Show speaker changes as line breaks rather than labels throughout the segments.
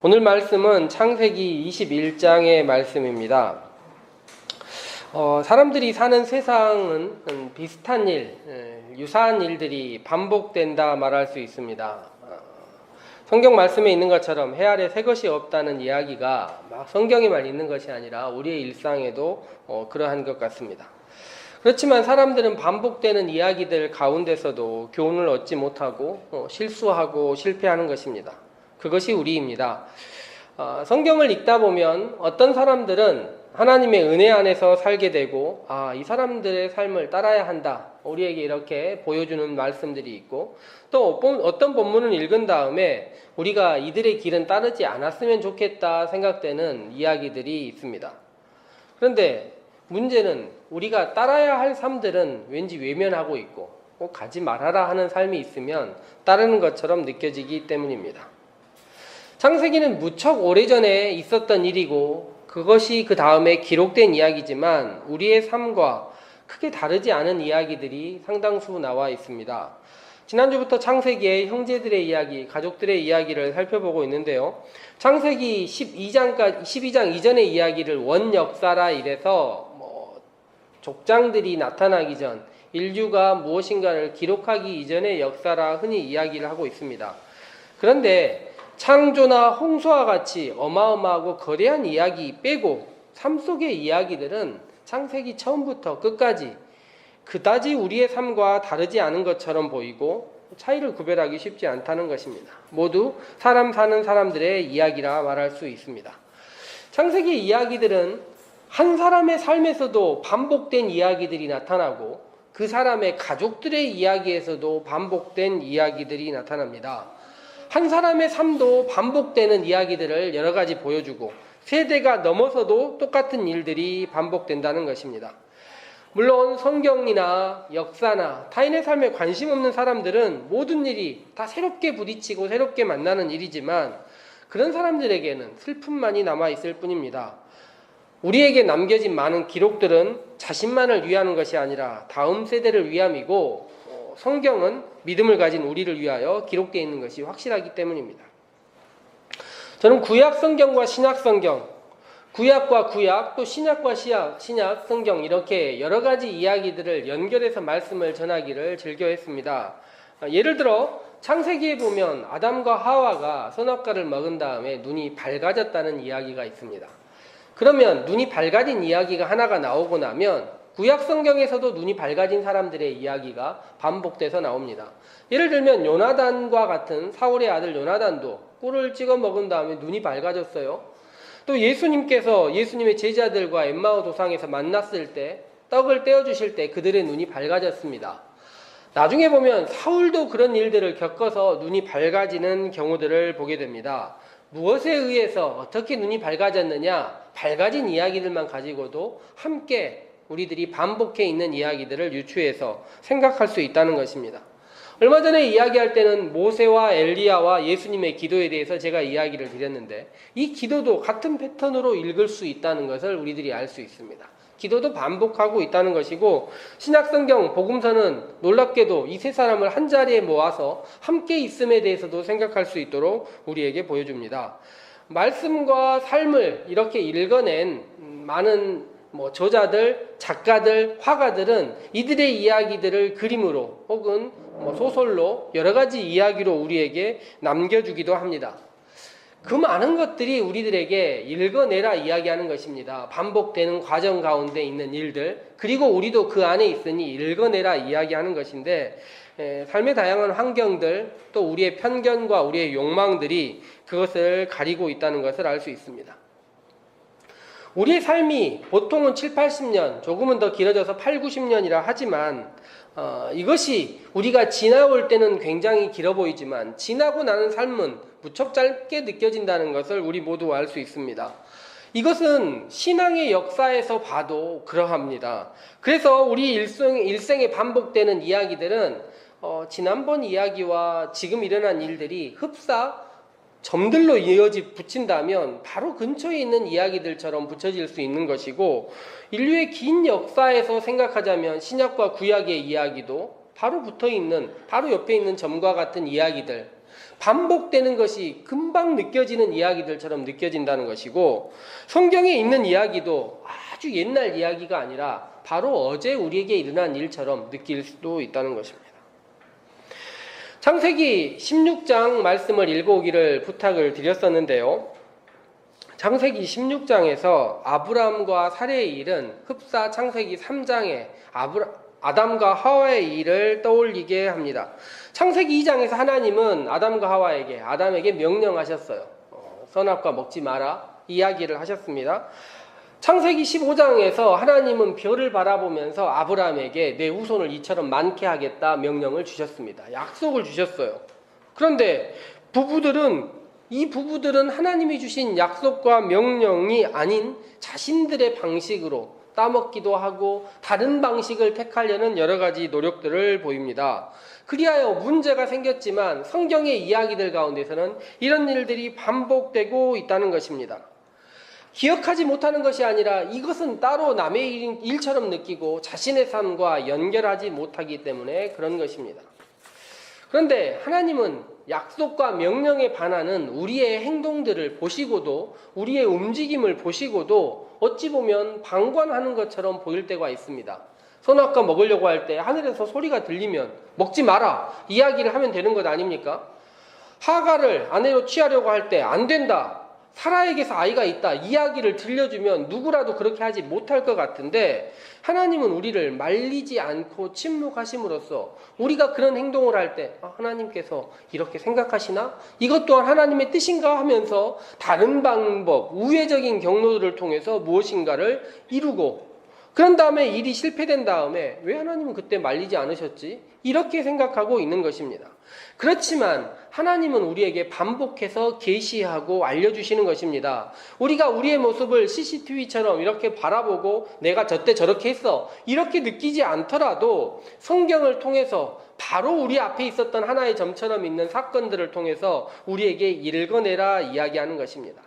오늘 말씀은 창세기 21장의 말씀입니다. 사람들이 사는 세상은 비슷한 일, 유사한 일들이 반복된다 말할 수 있습니다. 성경 말씀에 있는 것처럼 해 아래 새 것이 없다는 이야기가 막 성경에만 있는 것이 아니라 우리의 일상에도 그러한 것 같습니다. 그렇지만 사람들은 반복되는 이야기들 가운데서도 교훈을 얻지 못하고 실수하고 실패하는 것입니다. 그것이 우리입니다. 성경을 읽다 보면 어떤 사람들은 하나님의 은혜 안에서 살게 되고 이 사람들의 삶을 따라야 한다, 우리에게 이렇게 보여주는 말씀들이 있고, 또 어떤 본문을 읽은 다음에 우리가 이들의 길은 따르지 않았으면 좋겠다 생각되는 이야기들이 있습니다. 그런데 문제는 우리가 따라야 할 삶들은 왠지 외면하고 있고 꼭 가지 말아라 하는 삶이 있으면 따르는 것처럼 느껴지기 때문입니다. 창세기는 무척 오래전에 있었던 일이고 그것이 그 다음에 기록된 이야기지만 우리의 삶과 크게 다르지 않은 이야기들이 상당수 나와 있습니다. 지난주부터 창세기의 형제들의 이야기, 가족들의 이야기를 살펴보고 있는데요. 창세기 12장 이전의 이야기를 원역사라 이래서 족장들이 나타나기 전, 인류가 무엇인가를 기록하기 이전의 역사라 흔히 이야기를 하고 있습니다. 그런데 창조나 홍수와 같이 어마어마하고 거대한 이야기 빼고 삶 속의 이야기들은 창세기 처음부터 끝까지 그다지 우리의 삶과 다르지 않은 것처럼 보이고 차이를 구별하기 쉽지 않다는 것입니다. 모두 사람 사는 사람들의 이야기라 말할 수 있습니다. 창세기 이야기들은 한 사람의 삶에서도 반복된 이야기들이 나타나고 그 사람의 가족들의 이야기에서도 반복된 이야기들이 나타납니다. 한 사람의 삶도 반복되는 이야기들을 여러 가지 보여주고 세대가 넘어서도 똑같은 일들이 반복된다는 것입니다. 물론 성경이나 역사나 타인의 삶에 관심 없는 사람들은 모든 일이 다 새롭게 부딪히고 새롭게 만나는 일이지만 그런 사람들에게는 슬픔만이 남아있을 뿐입니다. 우리에게 남겨진 많은 기록들은 자신만을 위하는 것이 아니라 다음 세대를 위함이고 성경은 믿음을 가진 우리를 위하여 기록되어 있는 것이 확실하기 때문입니다. 저는 구약 성경과 신약 성경, 구약과 구약, 또 신약과 신약 성경 이렇게 여러 가지 이야기들을 연결해서 말씀을 전하기를 즐겨했습니다. 예를 들어 창세기에 보면 아담과 하와가 선악과를 먹은 다음에 눈이 밝아졌다는 이야기가 있습니다. 그러면 눈이 밝아진 이야기가 하나가 나오고 나면 구약 성경에서도 눈이 밝아진 사람들의 이야기가 반복돼서 나옵니다. 예를 들면 요나단과 같은 사울의 아들 요나단도 꿀을 찍어 먹은 다음에 눈이 밝아졌어요. 또 예수님께서 예수님의 제자들과 엠마오 도상에서 만났을 때 떡을 떼어주실 때 그들의 눈이 밝아졌습니다. 나중에 보면 사울도 그런 일들을 겪어서 눈이 밝아지는 경우들을 보게 됩니다. 무엇에 의해서 어떻게 눈이 밝아졌느냐? 밝아진 이야기들만 가지고도 함께 우리들이 반복해 있는 이야기들을 유추해서 생각할 수 있다는 것입니다. 얼마 전에 이야기할 때는 모세와 엘리야와 예수님의 기도에 대해서 제가 이야기를 드렸는데 이 기도도 같은 패턴으로 읽을 수 있다는 것을 우리들이 알 수 있습니다. 기도도 반복하고 있다는 것이고 신약성경 복음서는 놀랍게도 이 세 사람을 한자리에 모아서 함께 있음에 대해서도 생각할 수 있도록 우리에게 보여줍니다. 말씀과 삶을 이렇게 읽어낸 많은 저자들, 작가들, 화가들은 이들의 이야기들을 그림으로 혹은 소설로 여러 가지 이야기로 우리에게 남겨주기도 합니다. 그 많은 것들이 우리들에게 읽어내라 이야기하는 것입니다. 반복되는 과정 가운데 있는 일들, 그리고 우리도 그 안에 있으니 읽어내라 이야기하는 것인데 삶의 다양한 환경들, 또 우리의 편견과 우리의 욕망들이 그것을 가리고 있다는 것을 알 수 있습니다. 우리의 삶이 보통은 7, 80년, 조금은 더 길어져서 8, 90년이라 하지만 이것이 우리가 지나올 때는 굉장히 길어 보이지만 지나고 나는 삶은 무척 짧게 느껴진다는 것을 우리 모두 알 수 있습니다. 이것은 신앙의 역사에서 봐도 그러합니다. 그래서 우리 일생에 반복되는 이야기들은 지난번 이야기와 지금 일어난 일들이 흡사 점들로 붙인다면 바로 근처에 있는 이야기들처럼 붙여질 수 있는 것이고 인류의 긴 역사에서 생각하자면 신약과 구약의 이야기도 바로 붙어있는, 바로 옆에 있는 점과 같은 이야기들, 반복되는 것이 금방 느껴지는 이야기들처럼 느껴진다는 것이고, 성경에 있는 이야기도 아주 옛날 이야기가 아니라 바로 어제 우리에게 일어난 일처럼 느낄 수도 있다는 것입니다. 창세기 16장 말씀을 읽어오기를 부탁을 드렸었는데요. 창세기 16장에서 아브람과 사레의 일은 흡사 창세기 3장에 아담과 하와의 일을 떠올리게 합니다. 창세기 2장에서 하나님은 아담과 하와에게, 아담에게 명령하셨어요. 선악과 먹지 마라 이야기를 하셨습니다. 창세기 15장에서 하나님은 별을 바라보면서 아브라함에게 내 후손을 이처럼 많게 하겠다 명령을 주셨습니다. 약속을 주셨어요. 그런데 이 부부들은 하나님이 주신 약속과 명령이 아닌 자신들의 방식으로 따먹기도 하고 다른 방식을 택하려는 여러 가지 노력들을 보입니다. 그리하여 문제가 생겼지만 성경의 이야기들 가운데서는 이런 일들이 반복되고 있다는 것입니다. 기억하지 못하는 것이 아니라 이것은 따로 남의 일처럼 느끼고 자신의 삶과 연결하지 못하기 때문에 그런 것입니다. 그런데 하나님은 약속과 명령에 반하는 우리의 행동들을 보시고도, 우리의 움직임을 보시고도 어찌 보면 방관하는 것처럼 보일 때가 있습니다. 선악과 먹으려고 할 때 하늘에서 소리가 들리면 먹지 마라 이야기를 하면 되는 것 아닙니까? 하가를 아내로 취하려고 할 때 안 된다, 사라에게서 아이가 있다 이야기를 들려주면 누구라도 그렇게 하지 못할 것 같은데, 하나님은 우리를 말리지 않고 침묵하심으로써 우리가 그런 행동을 할 때 하나님께서 이렇게 생각하시나? 이것 또한 하나님의 뜻인가? 하면서 다른 방법, 우회적인 경로들을 통해서 무엇인가를 이루고, 그런 다음에 일이 실패된 다음에 왜 하나님은 그때 말리지 않으셨지? 이렇게 생각하고 있는 것입니다. 그렇지만 하나님은 우리에게 반복해서 계시하고 알려주시는 것입니다. 우리가 우리의 모습을 CCTV처럼 이렇게 바라보고 내가 저때 저렇게 했어 이렇게 느끼지 않더라도 성경을 통해서 바로 우리 앞에 있었던 하나의 점처럼 있는 사건들을 통해서 우리에게 읽어내라 이야기하는 것입니다.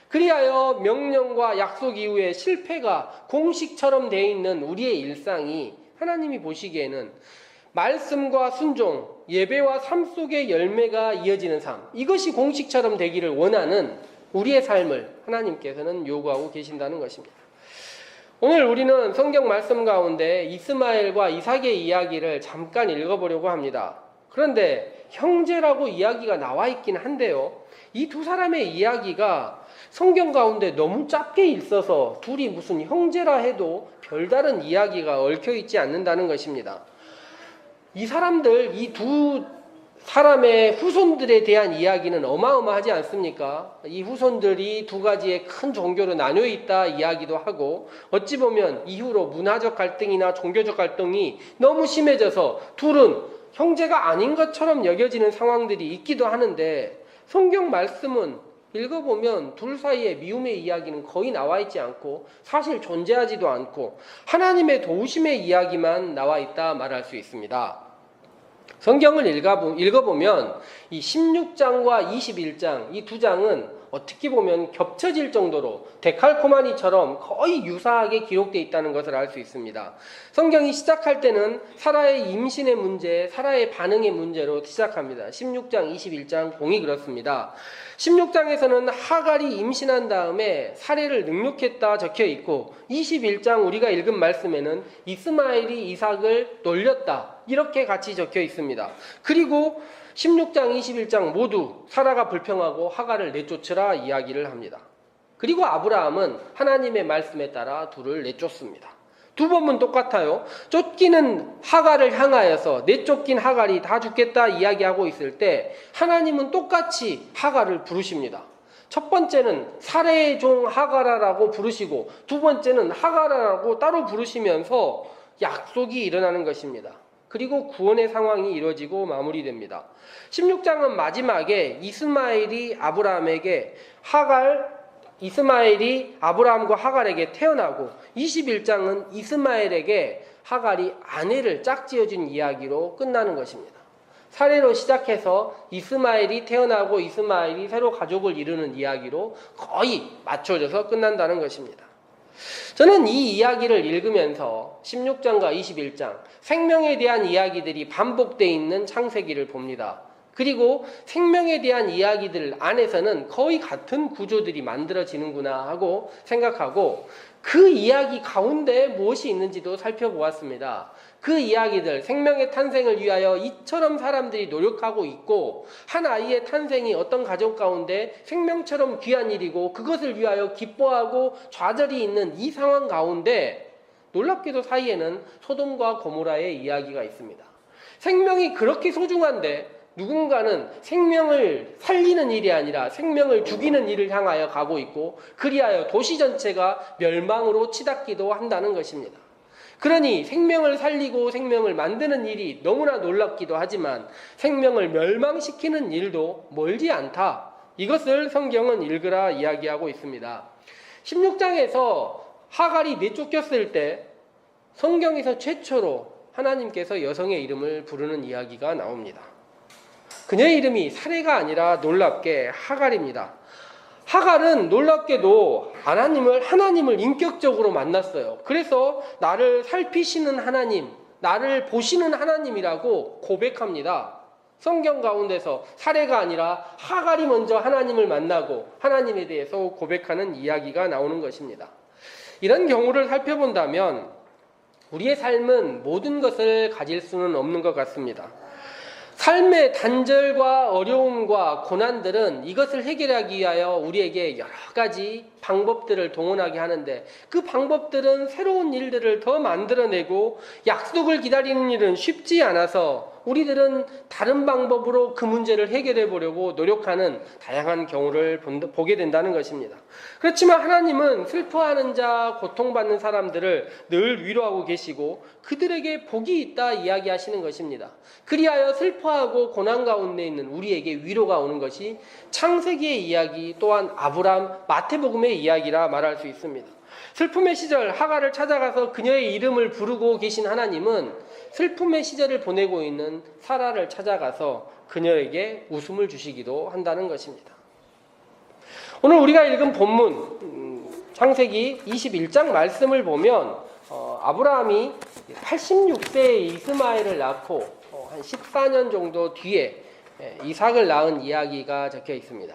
그리하여 명령과 약속 이후에 실패가 공식처럼 되어 있는 우리의 일상이 하나님이 보시기에는 말씀과 순종, 예배와 삶 속의 열매가 이어지는 삶, 이것이 공식처럼 되기를 원하는 우리의 삶을 하나님께서는 요구하고 계신다는 것입니다. 오늘 우리는 성경 말씀 가운데 이스마엘과 이삭의 이야기를 잠깐 읽어보려고 합니다. 그런데 형제라고 이야기가 나와 있긴 한데요, 이 두 사람의 이야기가 성경 가운데 너무 짧게 있어서 둘이 무슨 형제라 해도 별다른 이야기가 얽혀있지 않는다는 것입니다. 이 두 사람의 후손들에 대한 이야기는 어마어마하지 않습니까? 이 후손들이 두 가지의 큰 종교로 나뉘어 있다 이야기도 하고, 어찌 보면 이후로 문화적 갈등이나 종교적 갈등이 너무 심해져서 둘은 형제가 아닌 것처럼 여겨지는 상황들이 있기도 하는데, 성경 말씀은 읽어보면 둘 사이의 미움의 이야기는 거의 나와 있지 않고 사실 존재하지도 않고 하나님의 도우심의 이야기만 나와 있다 말할 수 있습니다. 성경을 읽어보면 이 16장과 21장 이 두 장은 어떻게 보면 겹쳐질 정도로 데칼코마니처럼 거의 유사하게 기록되어 있다는 것을 알 수 있습니다. 성경이 시작할 때는 사라의 임신의 문제, 사라의 반응의 문제로 시작합니다. 16장, 21장 공이 그렇습니다. 16장에서는 하갈이 임신한 다음에 사례를 능욕했다 적혀 있고, 21장 우리가 읽은 말씀에는 이스마엘이 이삭을 놀렸다 이렇게 같이 적혀 있습니다. 그리고 16장, 21장 모두 사라가 불평하고 하갈을 내쫓으라 이야기를 합니다. 그리고 아브라함은 하나님의 말씀에 따라 둘을 내쫓습니다. 두 번은 똑같아요. 쫓기는 하갈을 향하여서 내쫓긴 하갈이 다 죽겠다 이야기하고 있을 때 하나님은 똑같이 하갈을 부르십니다. 첫 번째는 사레의 종 하갈아라고 부르시고, 두 번째는 하갈아라고 따로 부르시면서 약속이 일어나는 것입니다. 그리고 구원의 상황이 이루어지고 마무리됩니다. 16장은 마지막에 이스마엘이 아브라함과 하갈에게 태어나고, 21장은 이스마엘에게 하갈이 아내를 짝지어준 이야기로 끝나는 것입니다. 사례로 시작해서 이스마엘이 태어나고 이스마엘이 새로 가족을 이루는 이야기로 거의 맞춰져서 끝난다는 것입니다. 저는 이 이야기를 읽으면서 16장과 21장 생명에 대한 이야기들이 반복되어 있는 창세기를 봅니다. 그리고 생명에 대한 이야기들 안에서는 거의 같은 구조들이 만들어지는구나 하고 생각하고 그 이야기 가운데 무엇이 있는지도 살펴보았습니다. 그 이야기들, 생명의 탄생을 위하여 이처럼 사람들이 노력하고 있고 한 아이의 탄생이 어떤 가족 가운데 생명처럼 귀한 일이고 그것을 위하여 기뻐하고 좌절이 있는 이 상황 가운데 놀랍게도 사이에는 소돔과 고모라의 이야기가 있습니다. 생명이 그렇게 소중한데 누군가는 생명을 살리는 일이 아니라 생명을 죽이는 일을 향하여 가고 있고 그리하여 도시 전체가 멸망으로 치닫기도 한다는 것입니다. 그러니 생명을 살리고 생명을 만드는 일이 너무나 놀랍기도 하지만 생명을 멸망시키는 일도 멀지 않다. 이것을 성경은 읽으라 이야기하고 있습니다. 16장에서 하갈이 내쫓겼을 때 성경에서 최초로 하나님께서 여성의 이름을 부르는 이야기가 나옵니다. 그녀의 이름이 사레가 아니라 놀랍게 하갈입니다. 하갈은 놀랍게도 하나님을 인격적으로 만났어요. 그래서 나를 살피시는 하나님, 나를 보시는 하나님이라고 고백합니다. 성경 가운데서 사레가 아니라 하갈이 먼저 하나님을 만나고 하나님에 대해서 고백하는 이야기가 나오는 것입니다. 이런 경우를 살펴본다면 우리의 삶은 모든 것을 가질 수는 없는 것 같습니다. 삶의 단절과 어려움과 고난들은 이것을 해결하기 위하여 우리에게 여러 가지 방법들을 동원하게 하는데 그 방법들은 새로운 일들을 더 만들어내고 약속을 기다리는 일은 쉽지 않아서 우리들은 다른 방법으로 그 문제를 해결해 보려고 노력하는 다양한 경우를 보게 된다는 것입니다. 그렇지만 하나님은 슬퍼하는 자, 고통받는 사람들을 늘 위로하고 계시고 그들에게 복이 있다 이야기하시는 것입니다. 그리하여 슬퍼하고 고난 가운데 있는 우리에게 위로가 오는 것이 창세기의 이야기 또한 아브람, 마태복음의 이야기라 말할 수 있습니다. 슬픔의 시절 하갈을 찾아가서 그녀의 이름을 부르고 계신 하나님은 슬픔의 시절을 보내고 있는 사라를 찾아가서 그녀에게 웃음을 주시기도 한다는 것입니다. 오늘 우리가 읽은 본문 창세기 21장 말씀을 보면 아브라함이 86세에 이스마엘을 낳고 한 14년 정도 뒤에 이삭을 낳은 이야기가 적혀 있습니다.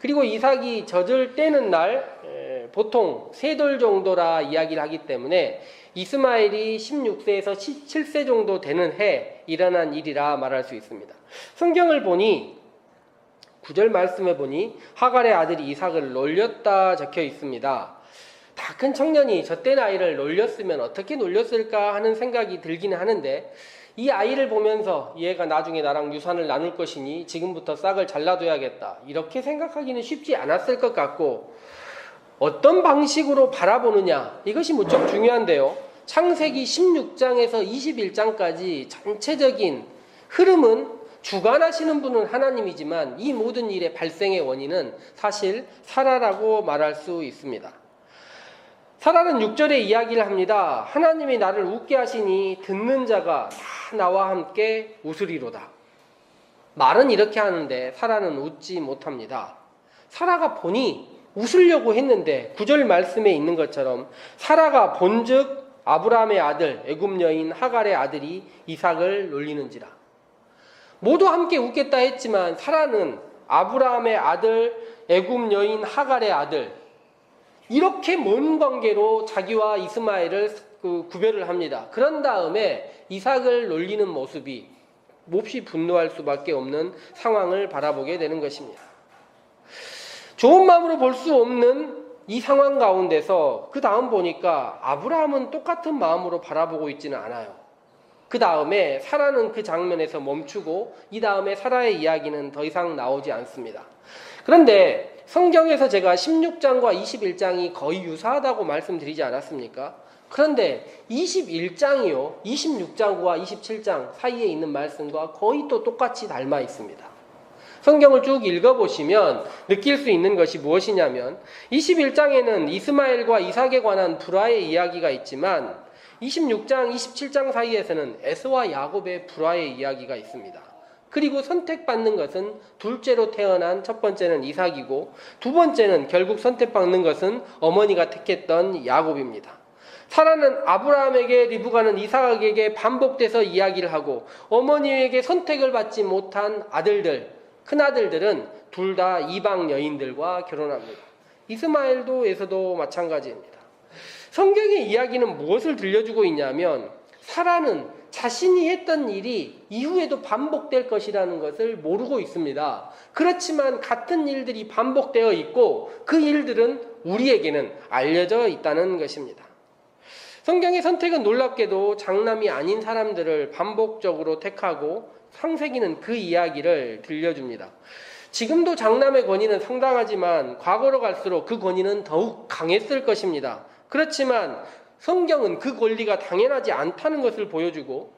그리고 이삭이 젖을 떼는 날 보통 3돌 정도라 이야기를 하기 때문에 이스마엘이 16세에서 17세 정도 되는 해 일어난 일이라 말할 수 있습니다. 성경을 보니 9절 말씀에 보니 하갈의 아들이 이삭을 놀렸다 적혀 있습니다. 다 큰 청년이 저때 아이를 놀렸으면 어떻게 놀렸을까 하는 생각이 들기는 하는데 이 아이를 보면서 얘가 나중에 나랑 유산을 나눌 것이니 지금부터 싹을 잘라둬야겠다 이렇게 생각하기는 쉽지 않았을 것 같고 어떤 방식으로 바라보느냐 이것이 무척 중요한데요. 창세기 16장에서 21장까지 전체적인 흐름은 주관하시는 분은 하나님이지만 이 모든 일의 발생의 원인은 사실 사라라고 말할 수 있습니다. 사라는 6절에 이야기를 합니다. 하나님이 나를 웃게 하시니 듣는 자가 다 나와 함께 웃으리로다. 말은 이렇게 하는데 사라는 웃지 못합니다. 사라가 보니 웃으려고 했는데 9절 말씀에 있는 것처럼 사라가 본즉 아브라함의 아들 애굽 여인 하갈의 아들이 이삭을 놀리는지라. 모두 함께 웃겠다 했지만 사라는 아브라함의 아들 애굽 여인 하갈의 아들 이렇게 먼 관계로 자기와 이스마엘을 구별을 합니다. 그런 다음에 이삭을 놀리는 모습이 몹시 분노할 수밖에 없는 상황을 바라보게 되는 것입니다. 좋은 마음으로 볼 수 없는 이 상황 가운데서 그 다음 보니까 아브라함은 똑같은 마음으로 바라보고 있지는 않아요. 그 다음에 사라는 그 장면에서 멈추고 이 다음에 사라의 이야기는 더 이상 나오지 않습니다. 그런데 성경에서 제가 16장과 21장이 거의 유사하다고 말씀드리지 않았습니까? 그런데 21장이요 26장과 27장 사이에 있는 말씀과 거의 또 똑같이 닮아 있습니다. 성경을 쭉 읽어보시면 느낄 수 있는 것이 무엇이냐면 21장에는 이스마엘과 이삭에 관한 불화의 이야기가 있지만 26장, 27장 사이에서는 에서와 야곱의 불화의 이야기가 있습니다. 그리고 선택받는 것은 둘째로 태어난 첫 번째는 이삭이고 두 번째는 결국 선택받는 것은 어머니가 택했던 야곱입니다. 사라는 아브라함에게, 리브가는 이삭에게 반복돼서 이야기를 하고, 어머니에게 선택을 받지 못한 아들들, 큰아들들은 둘 다 이방 여인들과 결혼합니다. 이스마엘도에서도 마찬가지입니다. 성경의 이야기는 무엇을 들려주고 있냐면, 사라는 자신이 했던 일이 이후에도 반복될 것이라는 것을 모르고 있습니다. 그렇지만 같은 일들이 반복되어 있고 그 일들은 우리에게는 알려져 있다는 것입니다. 성경의 선택은 놀랍게도 장남이 아닌 사람들을 반복적으로 택하고 상세기는 그 이야기를 들려줍니다. 지금도 장남의 권위는 상당하지만 과거로 갈수록 그 권위는 더욱 강했을 것입니다. 그렇지만 성경은 그 권리가 당연하지 않다는 것을 보여주고,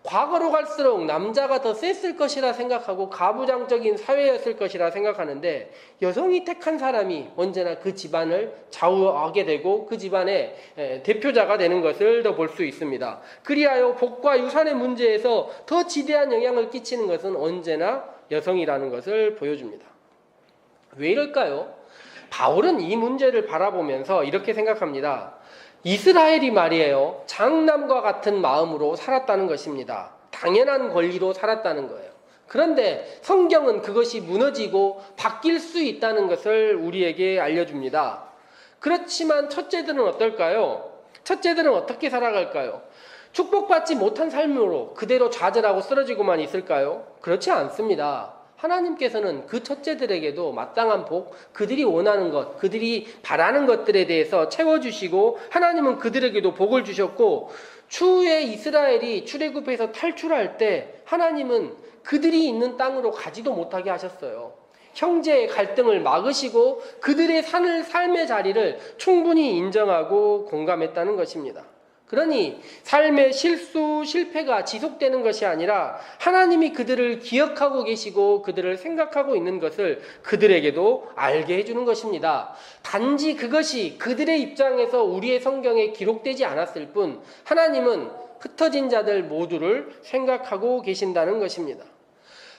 과거로 갈수록 남자가 더 셌을 것이라 생각하고 가부장적인 사회였을 것이라 생각하는데, 여성이 택한 사람이 언제나 그 집안을 좌우하게 되고 그 집안의 대표자가 되는 것을 더 볼 수 있습니다. 그리하여 복과 유산의 문제에서 더 지대한 영향을 끼치는 것은 언제나 여성이라는 것을 보여줍니다. 왜 이럴까요? 바울은 이 문제를 바라보면서 이렇게 생각합니다. 이스라엘이 말이에요, 장남과 같은 마음으로 살았다는 것입니다. 당연한 권리로 살았다는 거예요. 그런데 성경은 그것이 무너지고 바뀔 수 있다는 것을 우리에게 알려줍니다. 그렇지만 첫째들은 어떨까요? 첫째들은 어떻게 살아갈까요? 축복받지 못한 삶으로 그대로 좌절하고 쓰러지고만 있을까요? 그렇지 않습니다. 하나님께서는 그 첫째들에게도 마땅한 복, 그들이 원하는 것, 그들이 바라는 것들에 대해서 채워주시고, 하나님은 그들에게도 복을 주셨고, 추후에 이스라엘이 출애굽해서 탈출할 때 하나님은 그들이 있는 땅으로 가지도 못하게 하셨어요. 형제의 갈등을 막으시고 그들의 삶의 자리를 충분히 인정하고 공감했다는 것입니다. 그러니 삶의 실수, 실패가 지속되는 것이 아니라 하나님이 그들을 기억하고 계시고 그들을 생각하고 있는 것을 그들에게도 알게 해주는 것입니다. 단지 그것이 그들의 입장에서 우리의 성경에 기록되지 않았을 뿐 하나님은 흩어진 자들 모두를 생각하고 계신다는 것입니다.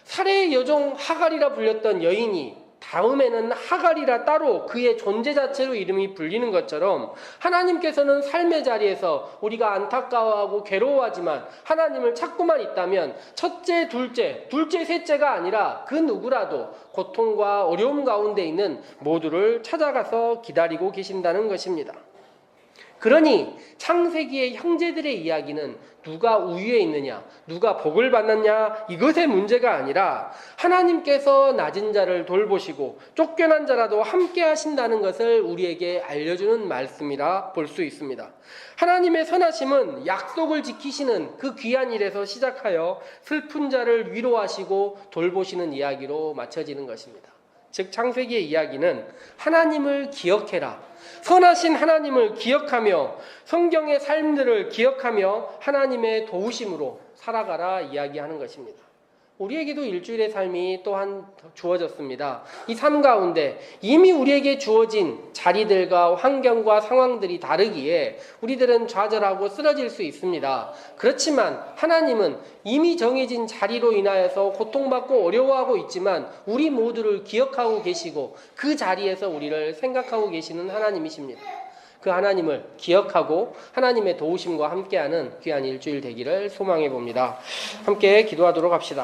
살해의 여종 하갈이라 불렸던 여인이 다음에는 하갈이라 따로 그의 존재 자체로 이름이 불리는 것처럼, 하나님께서는 삶의 자리에서 우리가 안타까워하고 괴로워하지만 하나님을 찾고만 있다면 첫째, 둘째, 셋째가 아니라 그 누구라도 고통과 어려움 가운데 있는 모두를 찾아가서 기다리고 계신다는 것입니다. 그러니 창세기의 형제들의 이야기는 누가 우위에 있느냐, 누가 복을 받느냐, 이것의 문제가 아니라 하나님께서 낮은 자를 돌보시고 쫓겨난 자라도 함께 하신다는 것을 우리에게 알려주는 말씀이라 볼 수 있습니다. 하나님의 선하심은 약속을 지키시는 그 귀한 일에서 시작하여 슬픈 자를 위로하시고 돌보시는 이야기로 마쳐지는 것입니다. 즉 창세기의 이야기는 하나님을 기억해라, 선하신 하나님을 기억하며 성경의 삶들을 기억하며 하나님의 도우심으로 살아가라 이야기하는 것입니다. 우리에게도 일주일의 삶이 또한 주어졌습니다. 이 삶 가운데 이미 우리에게 주어진 자리들과 환경과 상황들이 다르기에 우리들은 좌절하고 쓰러질 수 있습니다. 그렇지만 하나님은 이미 정해진 자리로 인하여서 고통받고 어려워하고 있지만 우리 모두를 기억하고 계시고 그 자리에서 우리를 생각하고 계시는 하나님이십니다. 그 하나님을 기억하고 하나님의 도우심과 함께하는 귀한 일주일 되기를 소망해 봅니다. 함께 기도하도록 합시다.